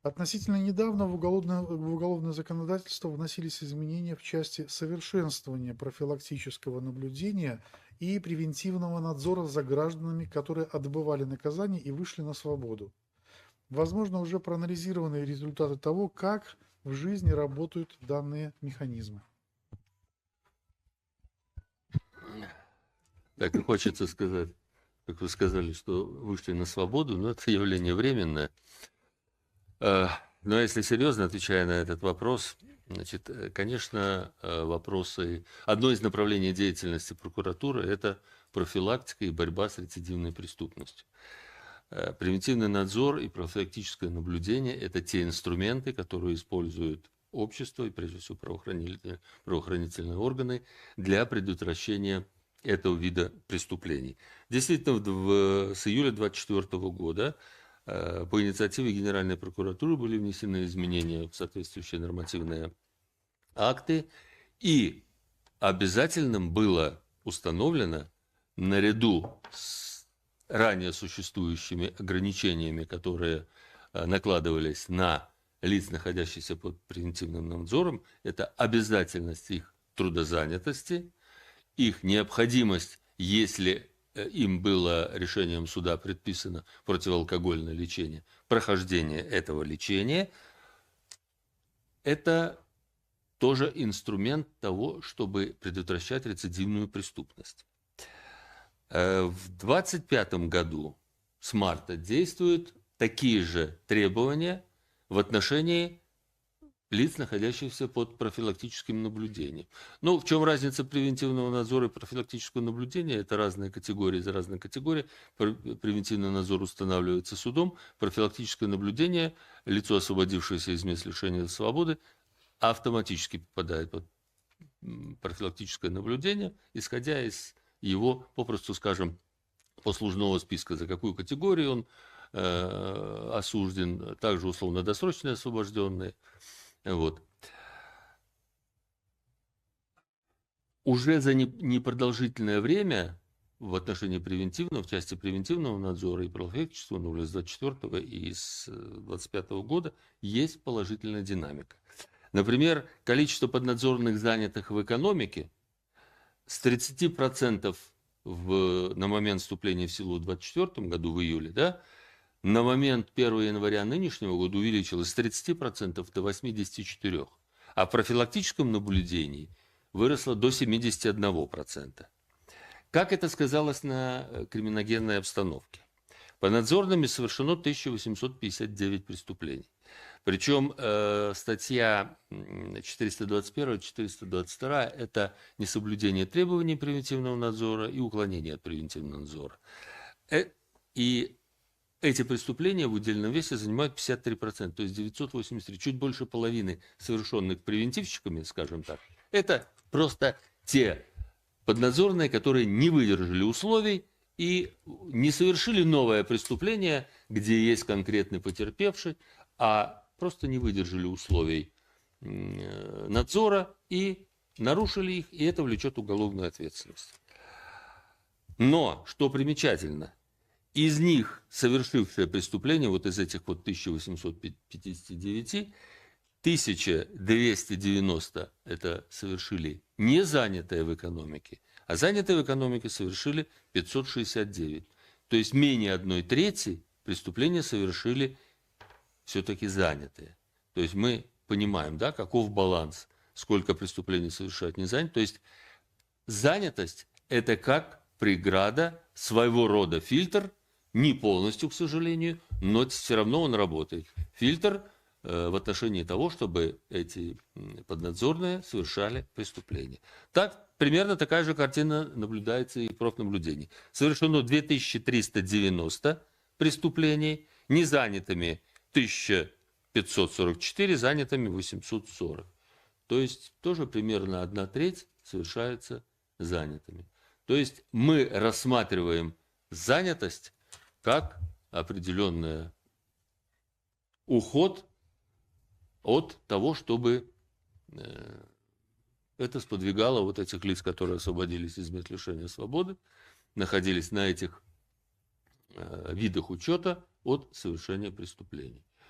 Относительно недавно в уголовное законодательство вносились изменения в части совершенствования профилактического наблюдения и превентивного надзора за гражданами, которые отбывали наказание и вышли на свободу. Возможно, уже проанализированы результаты того, как в жизни работают данные механизмы. Так и хочется сказать, как вы сказали, что вышли на свободу, но это явление временное. Но если серьезно, отвечая на этот вопрос, значит, конечно, вопросы... Одно из направлений деятельности прокуратуры – это профилактика и борьба с рецидивной преступностью. Превентивный надзор и профилактическое наблюдение – это те инструменты, которые используют общество и, прежде всего, правоохранительные органы для предотвращения этого вида преступлений. Действительно, с июля 2024 года по инициативе Генеральной прокуратуры были внесены изменения в соответствующие нормативные акты, и обязательным было установлено, наряду с ранее существующими ограничениями, которые накладывались на лиц, находящихся под превентивным надзором, это обязательность их трудозанятости, их необходимость, если им было решением суда предписано противоалкогольное лечение, прохождение этого лечения, это тоже инструмент того, чтобы предотвращать рецидивную преступность. В 2025 году с марта действуют такие же требования в отношении лиц, находящихся под профилактическим наблюдением. Ну, в чем разница превентивного надзора и профилактического наблюдения? Это разные категории за разные категории. Превентивный надзор устанавливается судом, профилактическое наблюдение, лицо, освободившееся из мест лишения свободы, автоматически попадает под профилактическое наблюдение, исходя из его, попросту скажем, послужного списка, за какую категорию он осужден, также условно-досрочно освобожденные. Вот. Уже за непродолжительное время в отношении превентивного, в части превентивного надзора и профилактического, с 24 и с 25 года есть положительная динамика. Например, количество поднадзорных занятых в экономике с 30% на момент вступления в силу в 2024 году, в июле, да, на момент 1 января нынешнего года увеличилось с 30% до 84%, а в профилактическом наблюдении выросло до 71%. Как это сказалось на криминогенной обстановке? Поднадзорными совершено 1859 преступлений. Причем статья 421-422 – это несоблюдение требований превентивного надзора и уклонение от превентивного надзора. И эти преступления в удельном весе занимают 53%, то есть 983, чуть больше половины совершенных превентивщиками, скажем так. Это просто те поднадзорные, которые не выдержали условий и не совершили новое преступление, где есть конкретный потерпевший, а просто не выдержали условий надзора и нарушили их, и это влечет уголовную ответственность. Но, что примечательно, из них совершившие преступления, вот из этих вот 1859, 1290 это совершили не занятые в экономике, а занятые в экономике совершили 569. То есть менее 1/3 преступления совершили все-таки занятые. То есть мы понимаем, да, каков баланс, сколько преступлений совершают не занятые. То есть занятость – это как преграда, своего рода фильтр, не полностью, к сожалению, но все равно он работает. Фильтр в отношении того, чтобы эти поднадзорные совершали преступления. Так, примерно такая же картина наблюдается и в профнаблюдении. Совершено 2390 преступлений, незанятыми 1544, занятыми 840. То есть тоже примерно 1/3 совершается занятыми. То есть мы рассматриваем занятость как определенный уход от того, чтобы это сподвигало вот этих лиц, которые освободились из мест лишения свободы, находились на этих видах учета от совершения преступлений.